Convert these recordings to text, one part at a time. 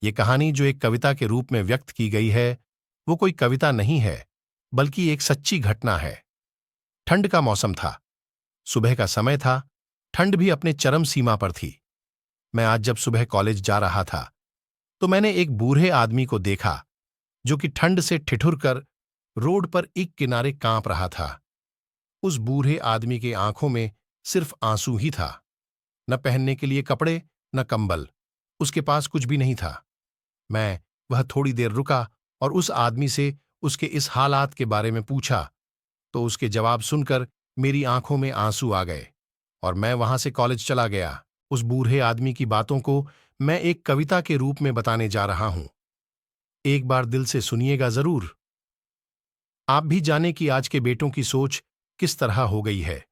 ये कहानी जो एक कविता के रूप में व्यक्त की गई है, वो कोई कविता नहीं है, बल्कि एक सच्ची घटना है। ठंड का मौसम था, सुबह का समय था, ठंड भी अपने चरम सीमा पर थी। मैं आज जब सुबह कॉलेज जा रहा था, तो मैंने एक बूढ़े आदमी को देखा, जो कि ठंड से ठिठुर कर रोड पर एक किनारे कांप रहा था। उस बूढ़े आदमी के आंखों में सिर्फ आंसू ही था। न पहनने के लिए कपड़े, न कंबल, उसके पास कुछ भी नहीं था। वह थोड़ी देर रुका और उस आदमी से उसके इस हालात के बारे में पूछा, तो उसके जवाब सुनकर मेरी आंखों में आंसू आ गए और मैं वहां से कॉलेज चला गया। उस बूढ़े आदमी की बातों को मैं एक कविता के रूप में बताने जा रहा हूं। एक बार दिल से सुनिएगा जरूर। आप भी जाने कि आज के बेटों की सोच किस तरह हो गई है।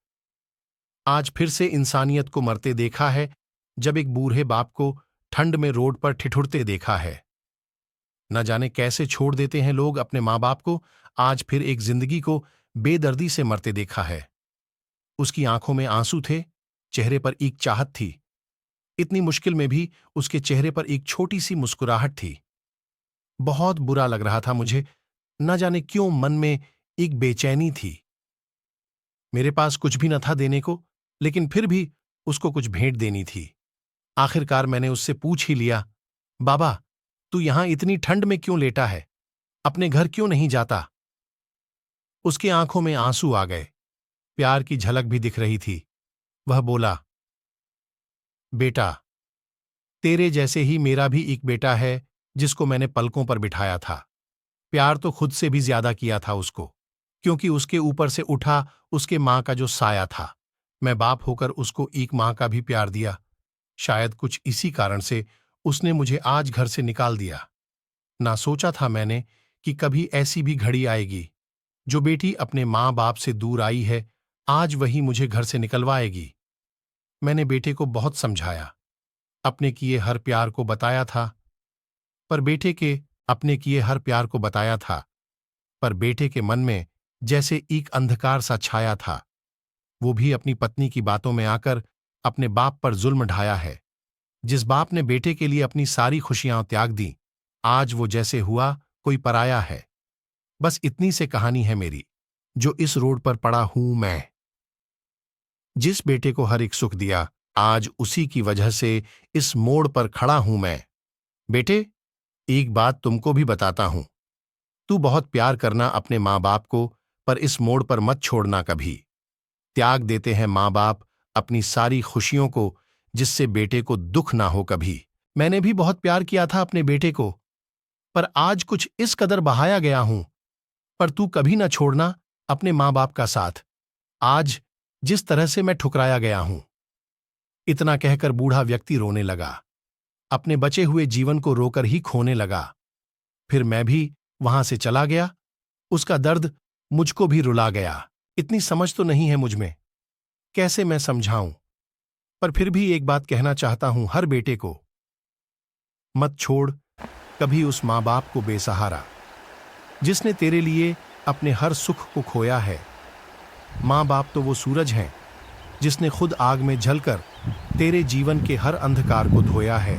आज फिर से इंसानियत को मरते देखा है, जब एक बूढ़े बाप को ठंड में रोड पर ठिठुरते देखा है। न जाने कैसे छोड़ देते हैं लोग अपने माँ बाप को। आज फिर एक जिंदगी को बेदर्दी से मरते देखा है। उसकी आंखों में आंसू थे, चेहरे पर एक चाहत थी। इतनी मुश्किल में भी उसके चेहरे पर एक छोटी सी मुस्कुराहट थी। बहुत बुरा लग रहा था मुझे। न जाने क्यों मन में एक बेचैनी थी। मेरे पास कुछ भी न था देने को, लेकिन फिर भी उसको कुछ भेंट देनी थी। आखिरकार मैंने उससे पूछ ही लिया, बाबा, तू यहां इतनी ठंड में क्यों लेटा है? अपने घर क्यों नहीं जाता? उसकी आंखों में आंसू आ गए, प्यार की झलक भी दिख रही थी। वह बोला, बेटा, तेरे जैसे ही मेरा भी एक बेटा है, जिसको मैंने पलकों पर बिठाया था। प्यार तो खुद से भी ज्यादा किया था उसको, क्योंकि उसके ऊपर से उठा उसके मां का जो साया था। मैं बाप होकर उसको एक मां का भी प्यार दिया। शायद कुछ इसी कारण से उसने मुझे आज घर से निकाल दिया। ना सोचा था मैंने कि कभी ऐसी भी घड़ी आएगी। जो बेटी अपने मां बाप से दूर आई है, आज वही मुझे घर से निकलवाएगी। मैंने बेटे को बहुत समझाया, अपने किए हर प्यार को बताया था, पर बेटे के अपने किए हर प्यार को बताया था, पर बेटे के मन में जैसे एक अंधकार सा छाया था। वो भी अपनी पत्नी की बातों में आकर अपने बाप पर जुल्म ढाया है। जिस बाप ने बेटे के लिए अपनी सारी खुशियां त्याग दी, आज वो जैसे हुआ कोई पराया है। बस इतनी से कहानी है मेरी, जो इस रोड पर पड़ा हूं मैं। जिस बेटे को हर एक सुख दिया, आज उसी की वजह से इस मोड़ पर खड़ा हूं मैं। बेटे, एक बात तुमको भी बताता हूं। तू बहुत प्यार करना अपने माँ बाप को, पर इस मोड़ पर मत छोड़ना कभी। त्याग देते हैं माँ बाप अपनी सारी खुशियों को, जिससे बेटे को दुख ना हो कभी। मैंने भी बहुत प्यार किया था अपने बेटे को, पर आज कुछ इस कदर बहाया गया हूं। पर तू कभी ना छोड़ना अपने माँ बाप का साथ, आज जिस तरह से मैं ठुकराया गया हूं। इतना कहकर बूढ़ा व्यक्ति रोने लगा, अपने बचे हुए जीवन को रोकर ही खोने लगा। फिर मैं भी वहां से चला गया। उसका दर्द मुझको भी रुला गया। इतनी समझ तो नहीं है मुझ में, कैसे मैं समझाऊं। पर फिर भी एक बात कहना चाहता हूं हर बेटे को, मत छोड़ कभी उस माँ बाप को बेसहारा, जिसने तेरे लिए अपने हर सुख को खोया है। माँ बाप तो वो सूरज हैं, जिसने खुद आग में जलकर तेरे जीवन के हर अंधकार को धोया है।